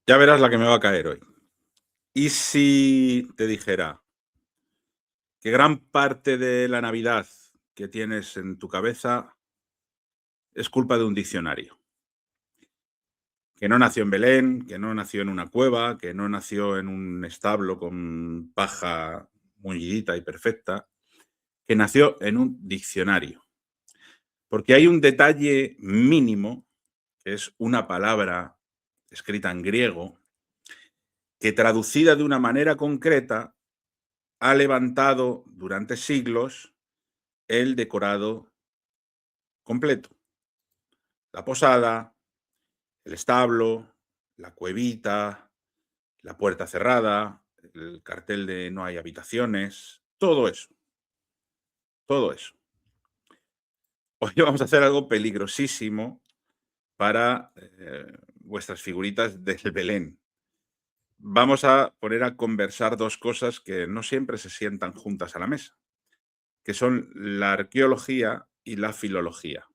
Ya verás la que me va a caer hoy. ¿Y si te dijera que gran parte de la Navidad que tienes en tu cabeza es culpa de un diccionario? Que no nació en Belén, que no nació en una cueva, que no nació en un establo con paja mullidita y perfecta, que nació en un diccionario. Porque hay un detalle mínimo, que es una palabra escrita en griego, que traducida de una manera concreta ha levantado durante siglos el decorado completo. La posada, el establo, la cuevita, la puerta cerrada, el cartel de no hay habitaciones, todo eso, todo eso. Hoy vamos a hacer algo peligrosísimo para vuestras figuritas del Belén. Vamos a poner a conversar dos cosas que no siempre se sientan juntas a la mesa, que son la arqueología y la filología.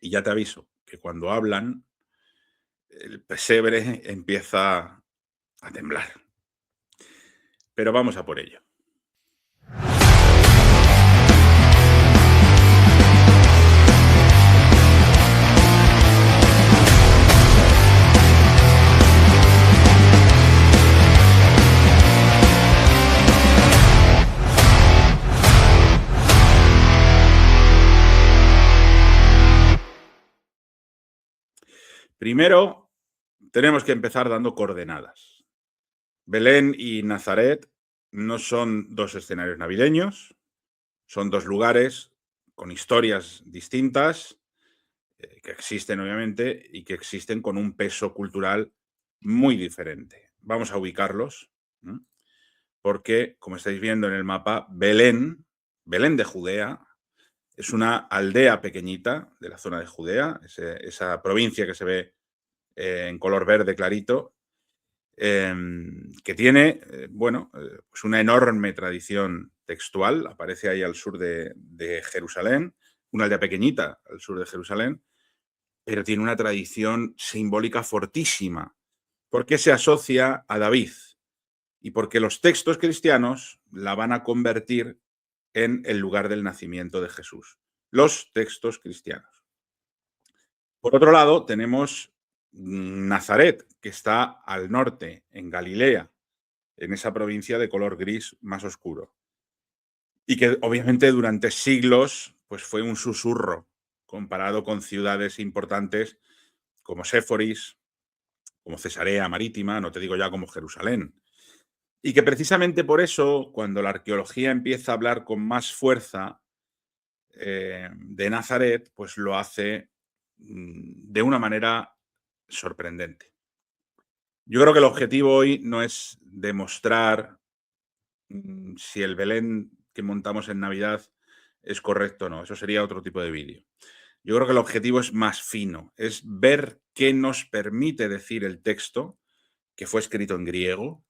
Y ya te aviso que cuando hablan, el pesebre empieza a temblar. Pero vamos a por ello. Primero, tenemos que empezar dando coordenadas. Belén y Nazaret no son dos escenarios navideños, son dos lugares con historias distintas, que existen obviamente y que existen con un peso cultural muy diferente. Vamos a ubicarlos, ¿no? Porque, como estáis viendo en el mapa, Belén, Belén de Judea, es una aldea pequeñita de la zona de Judea, esa provincia que se ve en color verde clarito, que tiene, pues una enorme tradición textual, aparece ahí al sur de Jerusalén, una aldea pequeñita al sur de Jerusalén, pero tiene una tradición simbólica fortísima, porque se asocia a David y porque los textos cristianos la van a convertir en el lugar del nacimiento de Jesús. Los textos cristianos. Por otro lado, tenemos Nazaret, que está al norte, en Galilea, en esa provincia de color gris más oscuro. Y que obviamente durante siglos pues fue un susurro comparado con ciudades importantes como Séforis, como Cesarea Marítima, no te digo ya como Jerusalén. Y que precisamente por eso, cuando la arqueología empieza a hablar con más fuerza de Nazaret, pues lo hace de una manera sorprendente. Yo creo que el objetivo hoy no es demostrar si el Belén que montamos en Navidad es correcto o no. Eso sería otro tipo de vídeo. Yo creo que el objetivo es más fino, es ver qué nos permite decir el texto, que fue escrito en griego,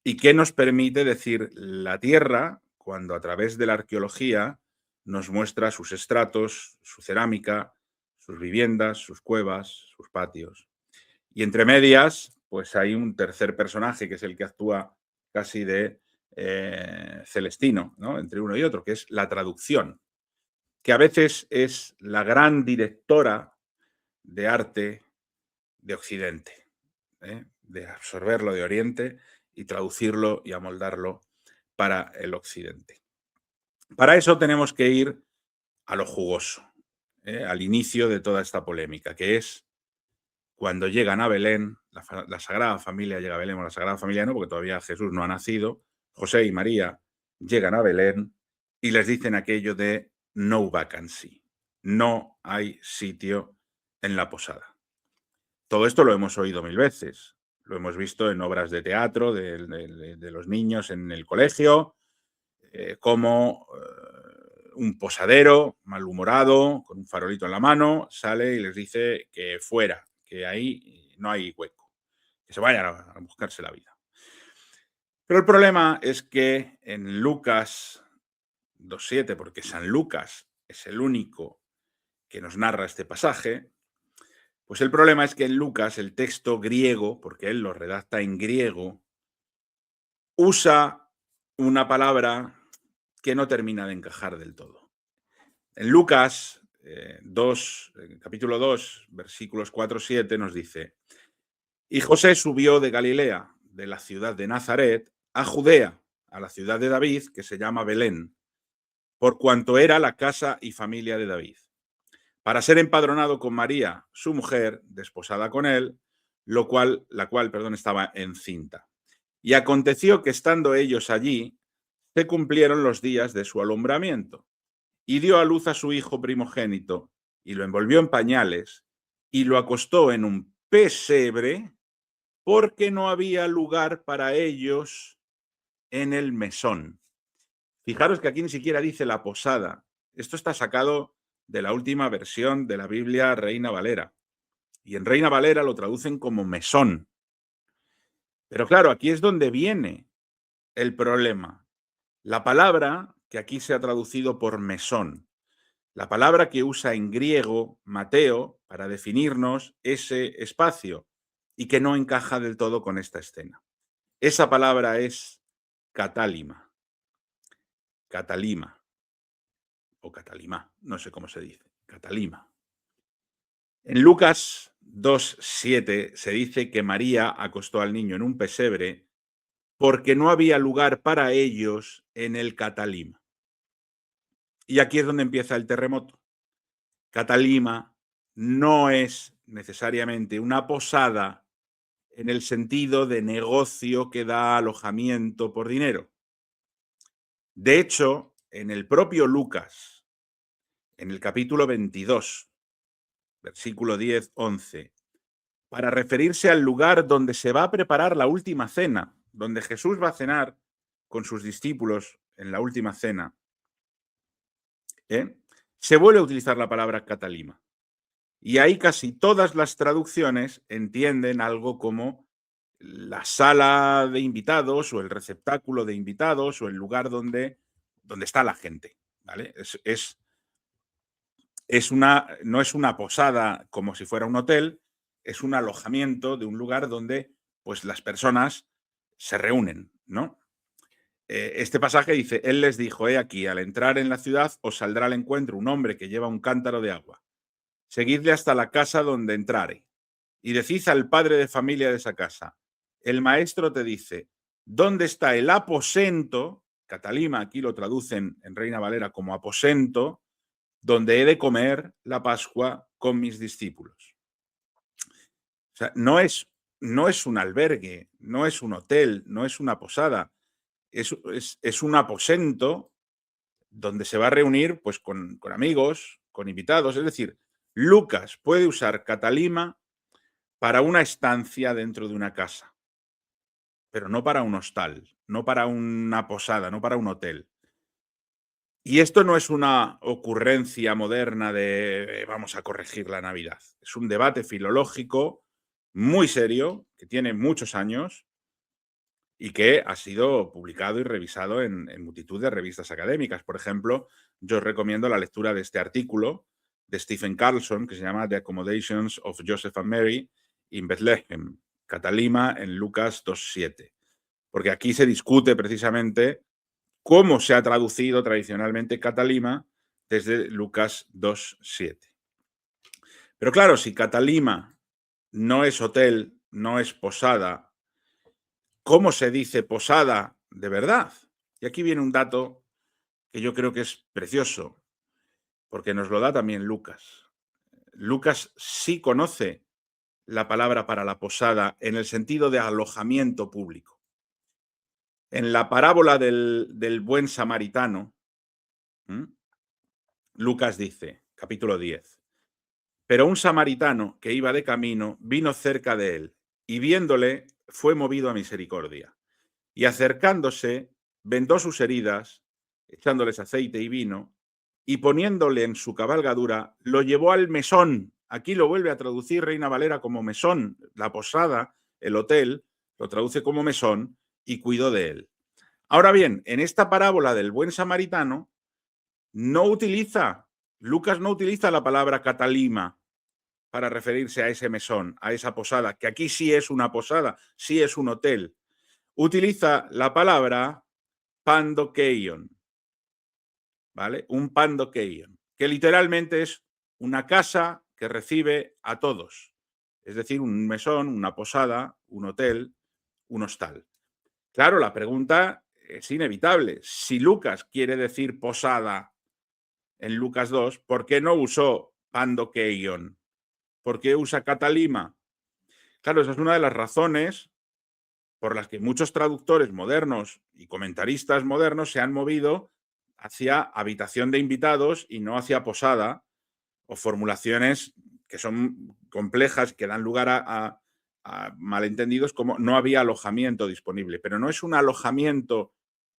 y qué nos permite decir la tierra cuando a través de la arqueología nos muestra sus estratos, su cerámica, sus viviendas, sus cuevas, sus patios. Y entre medias, pues hay un tercer personaje que es el que actúa casi de Celestino, ¿no? Entre uno y otro, que es la traducción, que a veces es la gran directora de arte de Occidente, de absorberlo de Oriente y traducirlo y amoldarlo para el Occidente. Para eso tenemos que ir a lo jugoso, al inicio de toda esta polémica, que es cuando llegan a Belén, la Sagrada Familia llega a Belén, o la Sagrada Familia no, porque todavía Jesús no ha nacido, José y María llegan a Belén y les dicen aquello de no vacancy, no hay sitio en la posada. Todo esto lo hemos oído mil veces, lo hemos visto en obras de teatro de los niños en el colegio, como un posadero malhumorado, con un farolito en la mano, sale y les dice que fuera, que ahí no hay hueco, que se vayan a buscarse la vida. Pero el problema es que en Lucas 2.7, porque San Lucas es el único que nos narra este pasaje, Pues el problema es que en Lucas el texto griego, porque él lo redacta en griego, usa una palabra que no termina de encajar del todo. En Lucas capítulo 2, versículos 4-7 nos dice: y José subió de Galilea, de la ciudad de Nazaret, a Judea, a la ciudad de David, que se llama Belén, por cuanto era la casa y familia de David, para ser empadronado con María, su mujer, desposada con él, la cual estaba encinta. Y aconteció que estando ellos allí, se cumplieron los días de su alumbramiento, y dio a luz a su hijo primogénito, y lo envolvió en pañales, y lo acostó en un pesebre, porque no había lugar para ellos en el mesón. Fijaros que aquí ni siquiera dice la posada. Esto está sacado de la última versión de la Biblia Reina Valera. Y en Reina Valera lo traducen como mesón. Pero claro, aquí es donde viene el problema. La palabra que aquí se ha traducido por mesón, la palabra que usa en griego Mateo para definirnos ese espacio y que no encaja del todo con esta escena. Esa palabra es catálima. Catalima o catalima, no sé cómo se dice, catalima. En Lucas 2:7 se dice que María acostó al niño en un pesebre porque no había lugar para ellos en el catalima. Y aquí es donde empieza el terremoto. Catalima no es necesariamente una posada en el sentido de negocio que da alojamiento por dinero. De hecho, en el propio Lucas, en el capítulo 22, versículo 10-11, para referirse al lugar donde se va a preparar la última cena, donde Jesús va a cenar con sus discípulos en la última cena, se vuelve a utilizar la palabra catalima. Y ahí casi todas las traducciones entienden algo como la sala de invitados o el receptáculo de invitados o el lugar donde está la gente. ¿Vale? No es una posada como si fuera un hotel, es un alojamiento de un lugar donde pues, las personas se reúnen, ¿no? Este pasaje dice: él les dijo, aquí, al entrar en la ciudad os saldrá al encuentro un hombre que lleva un cántaro de agua. Seguidle hasta la casa donde entrare y decid al padre de familia de esa casa: el maestro te dice, ¿dónde está el aposento? Catalima, aquí lo traducen en Reina Valera como aposento, donde he de comer la Pascua con mis discípulos. O sea, no es un albergue, no es un hotel, no es una posada, es un aposento donde se va a reunir pues, con amigos, con invitados. Es decir, Lucas puede usar catalima para una estancia dentro de una casa, pero no para un hostal, no para una posada, no para un hotel. Y esto no es una ocurrencia moderna de vamos a corregir la Navidad. Es un debate filológico muy serio, que tiene muchos años y que ha sido publicado y revisado en multitud de revistas académicas. Por ejemplo, yo os recomiendo la lectura de este artículo de Stephen Carlson, que se llama The Accommodations of Joseph and Mary in Bethlehem, Catalima en Lucas 2:7. Porque aquí se discute precisamente cómo se ha traducido tradicionalmente catalima desde Lucas 2:7. Pero claro, si catalima no es hotel, no es posada, ¿cómo se dice posada de verdad? Y aquí viene un dato que yo creo que es precioso, porque nos lo da también Lucas. Lucas sí conoce la palabra para la posada en el sentido de alojamiento público. En la parábola del buen samaritano, Lucas dice, capítulo 10, pero un samaritano que iba de camino vino cerca de él y viéndole fue movido a misericordia. Y acercándose, vendó sus heridas, echándoles aceite y vino, y poniéndole en su cabalgadura, lo llevó al mesón. Aquí lo vuelve a traducir Reina Valera como mesón. La posada, el hotel, lo traduce como mesón y cuidó de él. Ahora bien, en esta parábola del buen samaritano, Lucas no utiliza la palabra catalima, para referirse a ese mesón, a esa posada, que aquí sí es una posada, sí es un hotel. Utiliza la palabra pandokeion, ¿vale? Un pandokeion, que literalmente es una casa que recibe a todos. Es decir, un mesón, una posada, un hotel, un hostal. Claro, la pregunta es inevitable. Si Lucas quiere decir posada en Lucas 2, ¿por qué no usó pandokeion? ¿Por qué usa catalima? Claro, esa es una de las razones por las que muchos traductores modernos y comentaristas modernos se han movido hacia habitación de invitados y no hacia posada, o formulaciones que son complejas, que dan lugar a malentendidos, como no había alojamiento disponible. Pero no es un alojamiento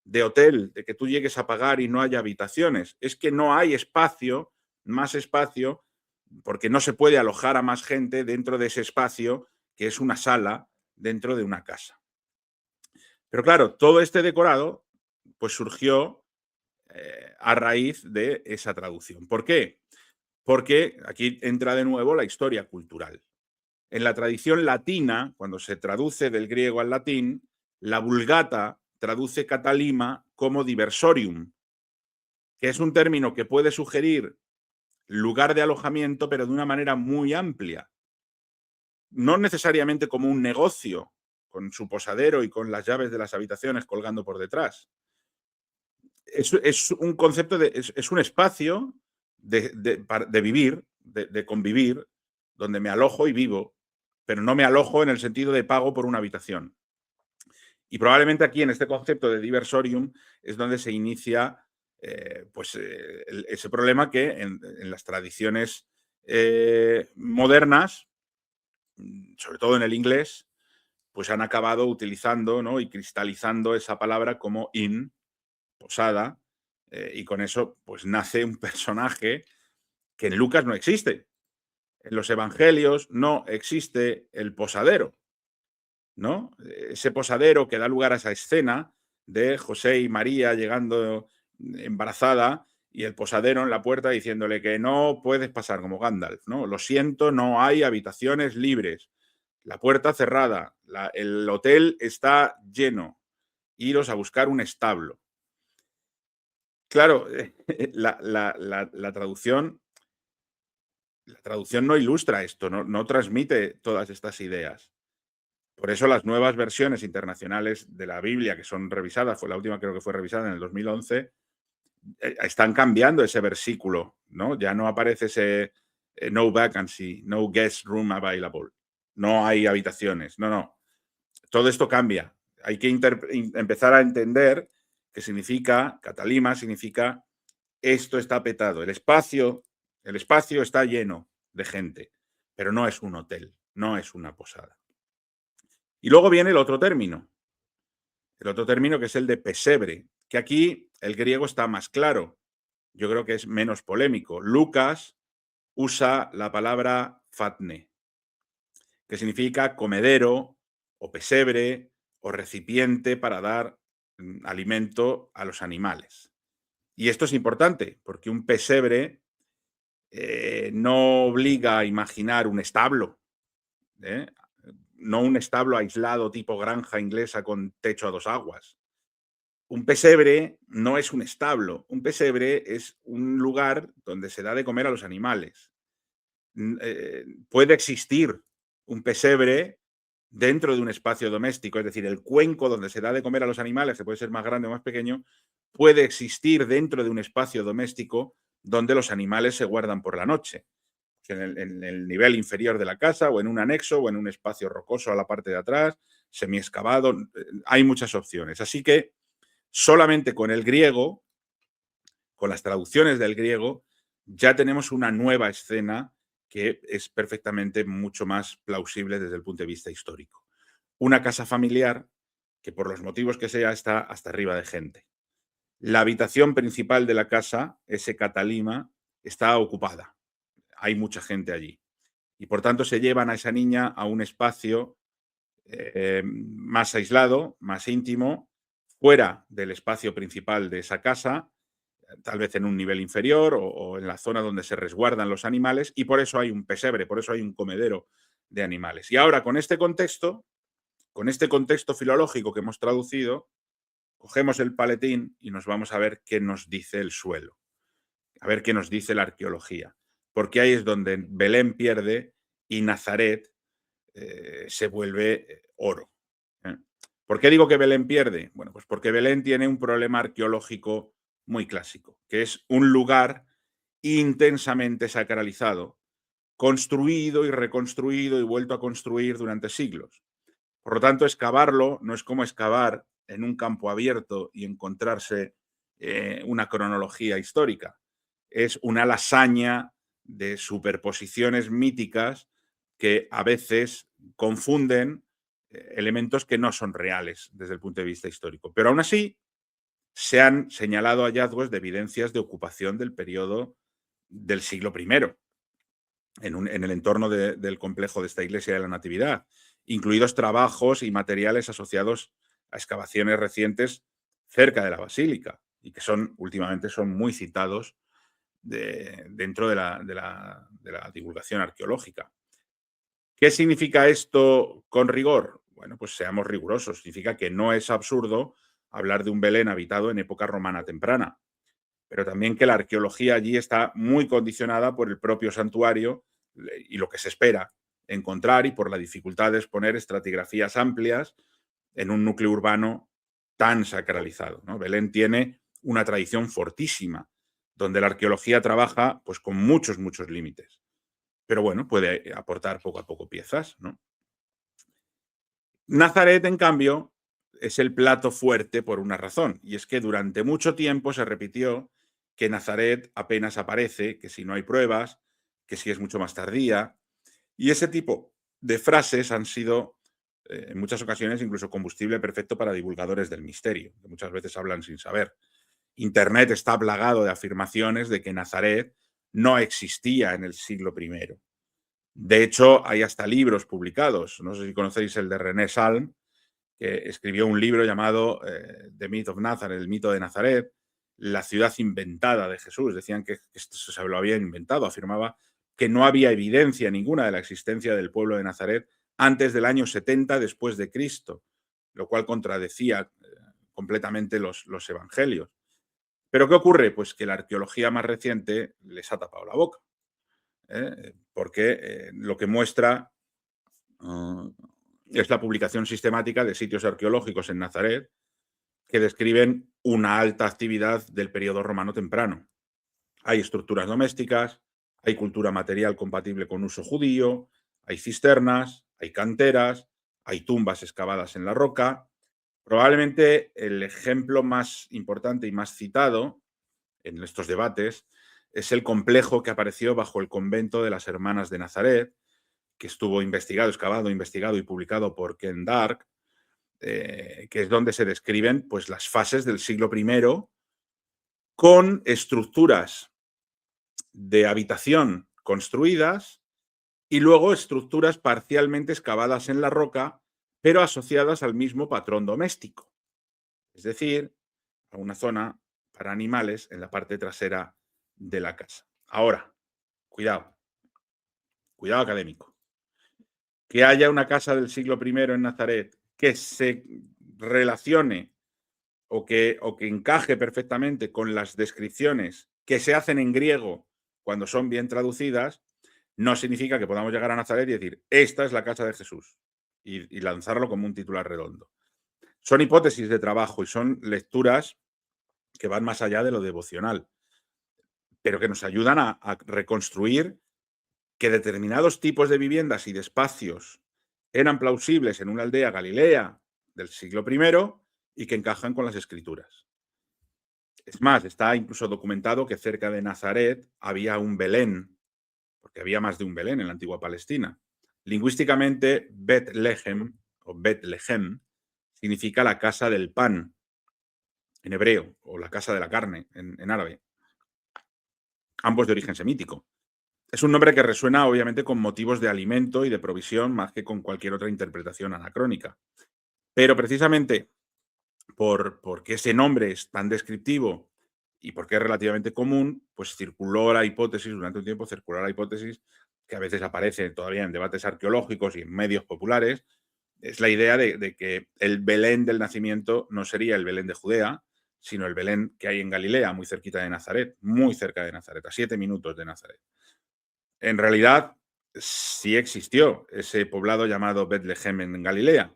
de hotel, de que tú llegues a pagar y no haya habitaciones. Es que no hay espacio, más espacio, porque no se puede alojar a más gente dentro de ese espacio, que es una sala dentro de una casa. Pero claro, todo este decorado pues surgió a raíz de esa traducción. ¿Por qué? Porque aquí entra de nuevo la historia cultural. En la tradición latina, cuando se traduce del griego al latín, la Vulgata traduce catalima como diversorium, que es un término que puede sugerir lugar de alojamiento, pero de una manera muy amplia. No necesariamente como un negocio, con su posadero y con las llaves de las habitaciones colgando por detrás. Es un concepto, es un espacio de vivir, de convivir, donde me alojo y vivo, pero no me alojo en el sentido de pago por una habitación. Y probablemente aquí, en este concepto de diversorium, es donde se inicia ese problema que en las tradiciones modernas, sobre todo en el inglés, pues han acabado utilizando, ¿no?, y cristalizando esa palabra como inn, posada, y con eso pues nace un personaje que en Lucas no existe. En los evangelios no existe el posadero, ¿no? Ese posadero que da lugar a esa escena de José y María llegando embarazada y el posadero en la puerta diciéndole que no puedes pasar, como Gandalf, ¿no? Lo siento, no hay habitaciones libres. La puerta cerrada, el hotel está lleno. Iros a buscar un establo. Claro, la traducción no ilustra esto, no transmite todas estas ideas. Por eso las nuevas versiones internacionales de la Biblia, que son revisadas, fue la última, creo que fue revisada en el 2011, están cambiando ese versículo, ¿no? Ya no aparece ese no vacancy, no guest room available, no hay habitaciones, no. Todo esto cambia. Hay que empezar a entender que significa, catalima significa esto está petado, el espacio está lleno de gente, pero no es un hotel, no es una posada. Y luego viene el otro término que es el de pesebre, que aquí el griego está más claro. Yo creo que es menos polémico. Lucas usa la palabra fatne, que significa comedero o pesebre o recipiente para dar alimento a los animales. Y esto es importante porque un pesebre no obliga a imaginar un establo, ¿eh? No un establo aislado tipo granja inglesa con techo a dos aguas. Un pesebre no es un establo, un pesebre es un lugar donde se da de comer a los animales. Puede existir un pesebre dentro de un espacio doméstico, es decir, el cuenco donde se da de comer a los animales, que puede ser más grande o más pequeño, puede existir dentro de un espacio doméstico donde los animales se guardan por la noche, en el nivel inferior de la casa o en un anexo o en un espacio rocoso a la parte de atrás, semiexcavado. Hay muchas opciones. Así que solamente con el griego, con las traducciones del griego, ya tenemos una nueva escena que es perfectamente mucho más plausible desde el punto de vista histórico. Una casa familiar que por los motivos que sea está hasta arriba de gente. La habitación principal de la casa, ese catalima, está ocupada. Hay mucha gente allí. Y por tanto se llevan a esa niña a un espacio más aislado, más íntimo, fuera del espacio principal de esa casa, tal vez en un nivel inferior o en la zona donde se resguardan los animales, y por eso hay un pesebre, por eso hay un comedero de animales. Y ahora con este contexto filológico que hemos traducido, cogemos el paletín y nos vamos a ver qué nos dice el suelo, a ver qué nos dice la arqueología, porque ahí es donde Belén pierde y Nazaret se vuelve oro. ¿Eh? ¿Por qué digo que Belén pierde? Bueno, pues porque Belén tiene un problema arqueológico muy clásico, que es un lugar intensamente sacralizado, construido y reconstruido y vuelto a construir durante siglos. Por lo tanto, excavarlo no es como excavar en un campo abierto y encontrarse una cronología histórica. Es una lasaña de superposiciones míticas que a veces confunden elementos que no son reales desde el punto de vista histórico. Pero aún así, se han señalado hallazgos de evidencias de ocupación del periodo del siglo I en el entorno del complejo de esta iglesia de la Natividad, incluidos trabajos y materiales asociados a excavaciones recientes cerca de la basílica y que últimamente son muy citados dentro de la divulgación arqueológica. ¿Qué significa esto con rigor? Bueno, pues seamos rigurosos. Significa que no es absurdo hablar de un Belén habitado en época romana temprana, pero también que la arqueología allí está muy condicionada por el propio santuario y lo que se espera encontrar y por la dificultad de exponer estratigrafías amplias en un núcleo urbano tan sacralizado, ¿no? Belén tiene una tradición fortísima, donde la arqueología trabaja pues, con muchos, muchos límites. Pero bueno, puede aportar poco a poco piezas, ¿no? Nazaret, en cambio, es el plato fuerte por una razón, y es que durante mucho tiempo se repitió que Nazaret apenas aparece, que si no hay pruebas, que si es mucho más tardía, y ese tipo de frases han sido en muchas ocasiones incluso combustible perfecto para divulgadores del misterio, que muchas veces hablan sin saber. Internet está plagado de afirmaciones de que Nazaret no existía en el siglo I. De hecho, hay hasta libros publicados. No sé si conocéis el de René Salm, que escribió un libro llamado The Myth of Nazareth, el mito de Nazaret, la ciudad inventada de Jesús. Decían que esto se lo habían inventado. Afirmaba que no había evidencia ninguna de la existencia del pueblo de Nazaret antes del año 70 después de Cristo, lo cual contradecía completamente los evangelios. ¿Pero qué ocurre? Pues que la arqueología más reciente les ha tapado la boca, porque lo que muestra es la publicación sistemática de sitios arqueológicos en Nazaret que describen una alta actividad del periodo romano temprano. Hay estructuras domésticas, hay cultura material compatible con uso judío, hay cisternas, hay canteras, hay tumbas excavadas en la roca. Probablemente el ejemplo más importante y más citado en estos debates es el complejo que apareció bajo el convento de las Hermanas de Nazaret, que estuvo excavado, investigado y publicado por Ken Dark, que es donde se describen pues, las fases del siglo I con estructuras de habitación construidas y luego estructuras parcialmente excavadas en la roca, pero asociadas al mismo patrón doméstico. Es decir, a una zona para animales en la parte trasera de la casa. Ahora, cuidado académico. Que haya una casa del siglo I en Nazaret que se relacione o que encaje perfectamente con las descripciones que se hacen en griego cuando son bien traducidas, no significa que podamos llegar a Nazaret y decir, esta es la casa de Jesús, y lanzarlo como un titular redondo. Son hipótesis de trabajo y son lecturas que van más allá de lo devocional, pero que nos ayudan a reconstruir que determinados tipos de viviendas y de espacios eran plausibles en una aldea galilea del siglo I y que encajan con las escrituras. Es más, está incluso documentado que cerca de Nazaret había un Belén, porque había más de un Belén en la antigua Palestina. Lingüísticamente, Betlehem o Betlehem significa la casa del pan en hebreo o la casa de la carne en árabe, ambos de origen semítico. Es un nombre que resuena obviamente con motivos de alimento y de provisión más que con cualquier otra interpretación anacrónica. Pero precisamente porque ese nombre es tan descriptivo y porque es relativamente común, pues circuló la hipótesis, durante un tiempo circuló la hipótesis, que a veces aparece todavía en debates arqueológicos y en medios populares, es la idea de que el Belén del nacimiento no sería el Belén de Judea, sino el Belén que hay en Galilea, muy cerquita de Nazaret, muy cerca de Nazaret, a 7 minutos de Nazaret. En realidad, sí existió ese poblado llamado Betlehem en Galilea,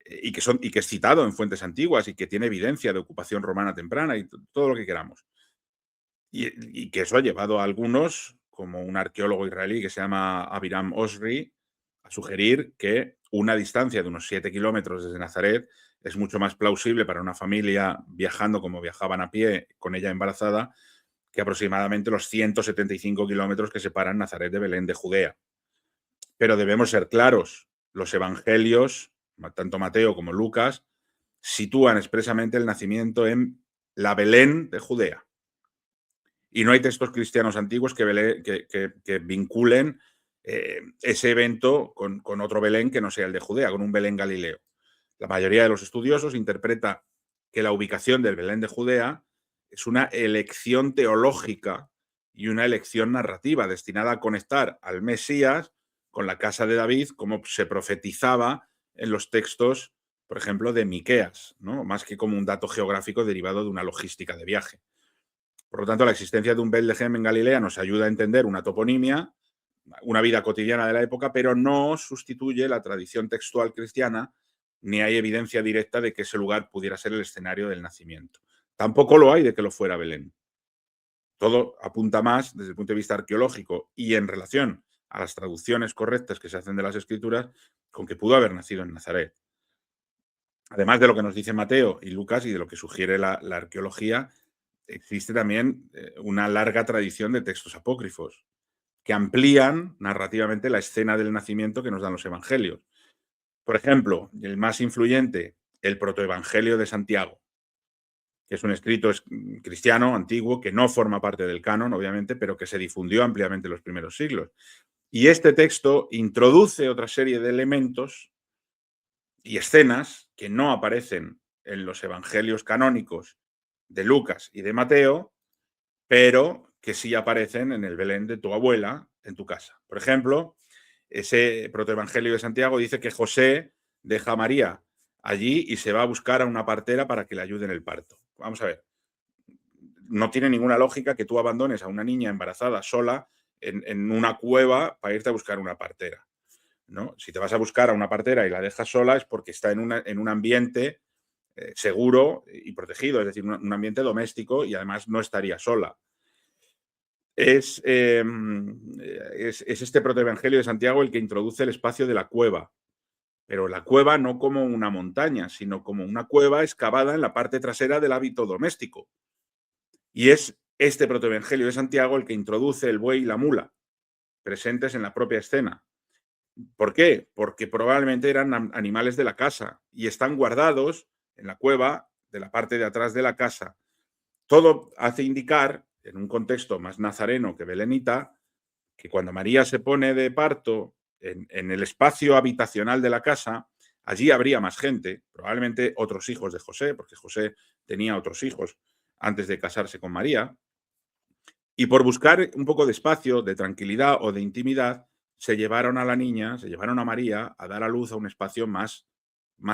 y que es citado en fuentes antiguas y que tiene evidencia de ocupación romana temprana y todo lo que queramos. Y que eso ha llevado a algunos, como un arqueólogo israelí que se llama Aviram Osri, a sugerir que una distancia de unos 7 kilómetros desde Nazaret es mucho más plausible para una familia viajando como viajaban a pie con ella embarazada que aproximadamente los 175 kilómetros que separan Nazaret de Belén de Judea. Pero debemos ser claros, los evangelios, tanto Mateo como Lucas, sitúan expresamente el nacimiento en la Belén de Judea. Y no hay textos cristianos antiguos que vinculen ese evento con otro Belén que no sea el de Judea, con un Belén galileo. La mayoría de los estudiosos interpreta que la ubicación del Belén de Judea es una elección teológica y una elección narrativa destinada a conectar al Mesías con la casa de David, como se profetizaba en los textos, por ejemplo, de Miqueas, ¿no? Más que como un dato geográfico derivado de una logística de viaje. Por lo tanto, la existencia de un Betlehem en Galilea nos ayuda a entender una toponimia, una vida cotidiana de la época, pero no sustituye la tradición textual cristiana, ni hay evidencia directa de que ese lugar pudiera ser el escenario del nacimiento. Tampoco lo hay de que lo fuera Belén. Todo apunta más desde el punto de vista arqueológico y en relación a las traducciones correctas que se hacen de las escrituras, con que pudo haber nacido en Nazaret. Además de lo que nos dice Mateo y Lucas y de lo que sugiere la arqueología, existe también una larga tradición de textos apócrifos que amplían narrativamente la escena del nacimiento que nos dan los evangelios. Por ejemplo, el más influyente, el protoevangelio de Santiago, que es un escrito cristiano antiguo que no forma parte del canon, obviamente, pero que se difundió ampliamente en los primeros siglos. Y este texto introduce otra serie de elementos y escenas que no aparecen en los evangelios canónicos de Lucas y de Mateo, pero que sí aparecen en el Belén de tu abuela en tu casa. Por ejemplo, ese protoevangelio de Santiago dice que José deja a María allí y se va a buscar a una partera para que le ayude en el parto. Vamos a ver, no tiene ninguna lógica que tú abandones a una niña embarazada sola en una cueva para irte a buscar una partera, ¿no? Si te vas a buscar a una partera y la dejas sola es porque está en un ambiente seguro y protegido, es decir, un ambiente doméstico y además no estaría sola. Es este protoevangelio de Santiago el que introduce el espacio de la cueva, pero la cueva no como una montaña, sino como una cueva excavada en la parte trasera del hábito doméstico. Y es este protoevangelio de Santiago el que introduce el buey y la mula, presentes en la propia escena. ¿Por qué? Porque probablemente eran animales de la casa y están guardados en la cueva de la parte de atrás de la casa. Todo hace indicar, en un contexto más nazareno que belenita, que cuando María se pone de parto en el espacio habitacional de la casa, allí habría más gente, probablemente otros hijos de José, porque José tenía otros hijos antes de casarse con María, y por buscar un poco de espacio, de tranquilidad o de intimidad, se llevaron a la niña, se llevaron a María a dar a luz a un espacio más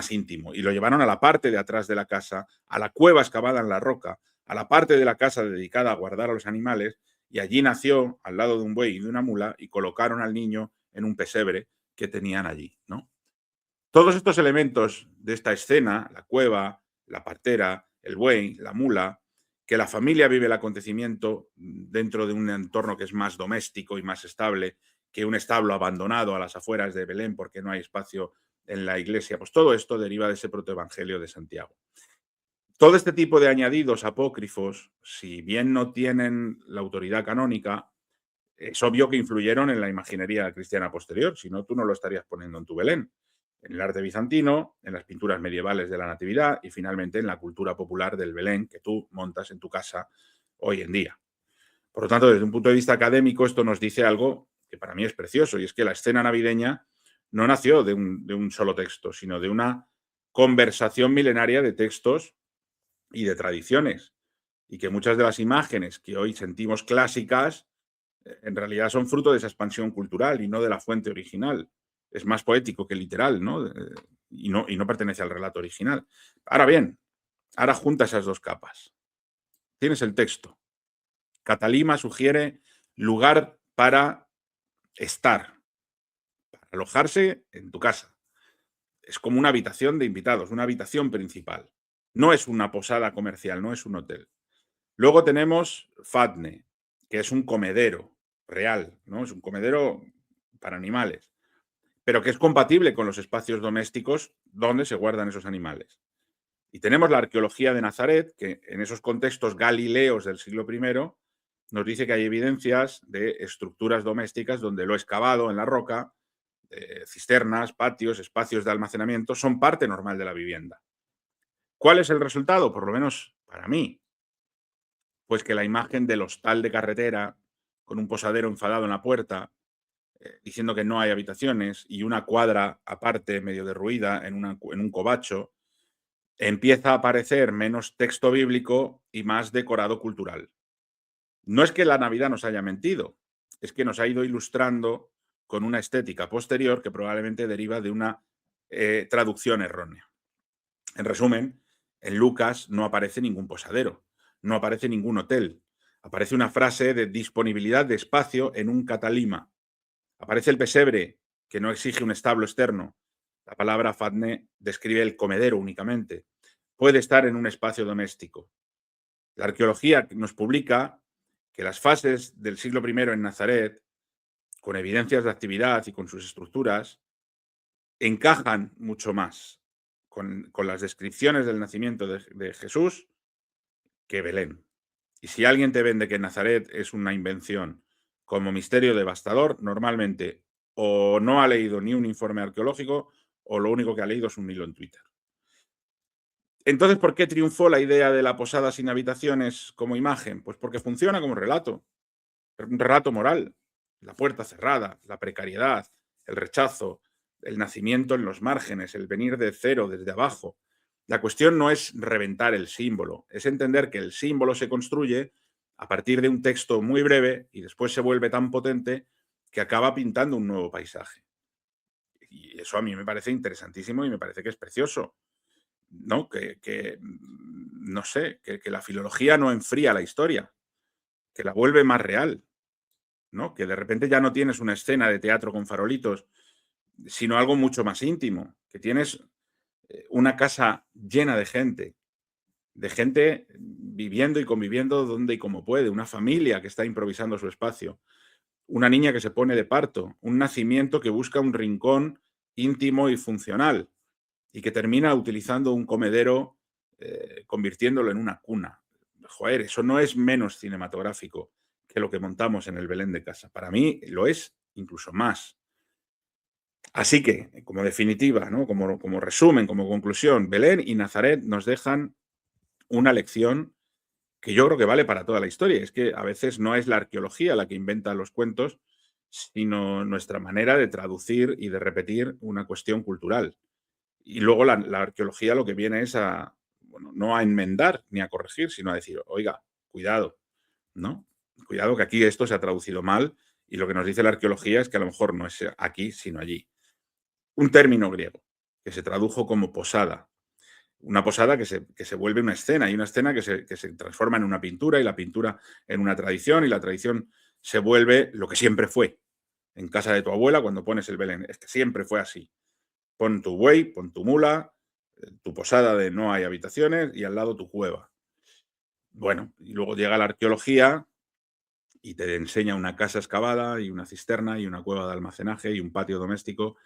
íntimo. Y lo llevaron a la parte de atrás de la casa, a la cueva excavada en la roca, a la parte de la casa dedicada a guardar a los animales, y allí nació, al lado de un buey y de una mula, y colocaron al niño en un pesebre que tenían allí, ¿no? Todos estos elementos de esta escena, la cueva, la partera, el buey, la mula, que la familia vive el acontecimiento dentro de un entorno que es más doméstico y más estable que un establo abandonado a las afueras de Belén porque no hay espacio en la iglesia, pues todo esto deriva de ese protoevangelio de Santiago. Todo este tipo de añadidos apócrifos, si bien no tienen la autoridad canónica, es obvio que influyeron en la imaginería cristiana posterior, si no, tú no lo estarías poniendo en tu Belén. En el arte bizantino, en las pinturas medievales de la Natividad y finalmente en la cultura popular del Belén que tú montas en tu casa hoy en día. Por lo tanto, desde un punto de vista académico, esto nos dice algo que para mí es precioso, y es que la escena navideña no nació de un solo texto, sino de una conversación milenaria de textos y de tradiciones. y que muchas de las imágenes que hoy sentimos clásicas en realidad son fruto de esa expansión cultural y no de la fuente original. Es más poético que literal, ¿no? Y no pertenece al relato original. Ahora bien, ahora junta esas dos capas. Tienes el texto. Catalima sugiere lugar para estar, para alojarse en tu casa. Es como una habitación de invitados, una habitación principal. No es una posada comercial, no es un hotel. Luego tenemos Fatne, que es un comedero real, ¿no? Es un comedero para animales, pero que es compatible con los espacios domésticos donde se guardan esos animales. Y tenemos la arqueología de Nazaret, que en esos contextos galileos del siglo I nos dice que hay evidencias de estructuras domésticas donde lo excavado en la roca, cisternas, patios, espacios de almacenamiento, son parte normal de la vivienda. ¿Cuál es el resultado? Por lo menos para mí, pues que la imagen del hostal de carretera con un posadero enfadado en la puerta, diciendo que no hay habitaciones y una cuadra aparte, medio derruida, en un covacho, empieza a aparecer menos texto bíblico y más decorado cultural. No es que la Navidad nos haya mentido, es que nos ha ido ilustrando con una estética posterior que probablemente deriva de una traducción errónea. En resumen, en Lucas no aparece ningún posadero, no aparece ningún hotel, aparece una frase de disponibilidad de espacio en un catalima. Aparece el pesebre, que no exige un establo externo. La palabra fatne describe el comedero únicamente. Puede estar en un espacio doméstico. La arqueología nos publica que las fases del siglo I en Nazaret, con evidencias de actividad y con sus estructuras, encajan mucho más con las descripciones del nacimiento de Jesús que Belén. Y si alguien te vende que Nazaret es una invención como misterio devastador, normalmente o no ha leído ni un informe arqueológico o lo único que ha leído es un hilo en Twitter. Entonces, ¿por qué triunfó la idea de la posada sin habitaciones como imagen? Pues porque funciona como relato, un relato moral. La puerta cerrada, la precariedad, el rechazo, el nacimiento en los márgenes, el venir de cero, desde abajo. La cuestión no es reventar el símbolo, es entender que el símbolo se construye a partir de un texto muy breve y después se vuelve tan potente que acaba pintando un nuevo paisaje. Y eso a mí me parece interesantísimo y me parece que es precioso. ¿No? No sé, que la filología no enfría la historia, que la vuelve más real, ¿no? Que de repente ya no tienes una escena de teatro con farolitos, sino algo mucho más íntimo, que tienes una casa llena de gente viviendo y conviviendo donde y como puede, una familia que está improvisando su espacio, una niña que se pone de parto, un nacimiento que busca un rincón íntimo y funcional y que termina utilizando un comedero, convirtiéndolo en una cuna. Joder, eso no es menos cinematográfico que lo que montamos en el Belén de casa. Para mí lo es incluso más. Así que, como definitiva, ¿no? Como resumen, como conclusión, Belén y Nazaret nos dejan una lección que yo creo que vale para toda la historia. Es que a veces no es la arqueología la que inventa los cuentos, sino nuestra manera de traducir y de repetir una cuestión cultural. Y luego la arqueología lo que viene es a, bueno, no a enmendar ni a corregir, sino a decir, oiga, cuidado, ¿no? Cuidado que aquí esto se ha traducido mal y lo que nos dice la arqueología es que a lo mejor no es aquí, sino allí. Un término griego que se tradujo como posada. Una posada que se vuelve una escena y una escena que se transforma en una pintura y la pintura en una tradición y la tradición se vuelve lo que siempre fue. En casa de tu abuela cuando pones el Belén. Es que siempre fue así. Pon tu buey, pon tu mula, tu posada de no hay habitaciones y al lado tu cueva. Bueno, y luego llega la arqueología y te enseña una casa excavada y una cisterna y una cueva de almacenaje y un patio doméstico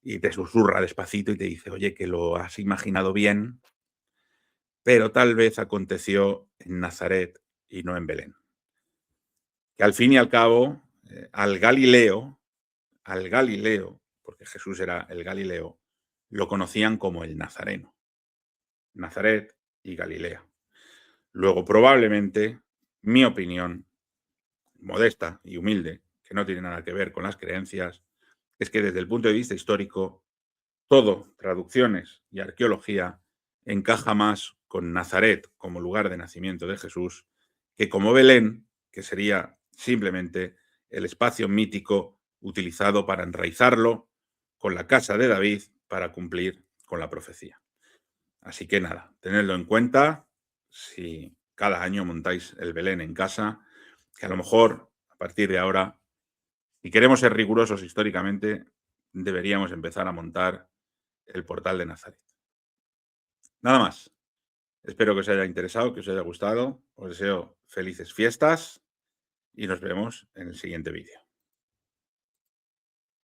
y te susurra despacito y te dice, oye, que lo has imaginado bien, pero tal vez aconteció en Nazaret y no en Belén. Que al fin y al cabo, al Galileo, porque Jesús era el Galileo, lo conocían como el Nazareno. Nazaret y Galilea. Luego, probablemente, mi opinión, modesta y humilde, que no tiene nada que ver con las creencias, es que desde el punto de vista histórico, todo, traducciones y arqueología, encaja más con Nazaret como lugar de nacimiento de Jesús que como Belén, que sería simplemente el espacio mítico utilizado para enraizarlo con la casa de David para cumplir con la profecía. Así que nada, tenedlo en cuenta si cada año montáis el Belén en casa, que a lo mejor a partir de ahora, si queremos ser rigurosos históricamente, deberíamos empezar a montar el portal de Nazaret. Nada más. Espero que os haya interesado, que os haya gustado. Os deseo felices fiestas y nos vemos en el siguiente vídeo.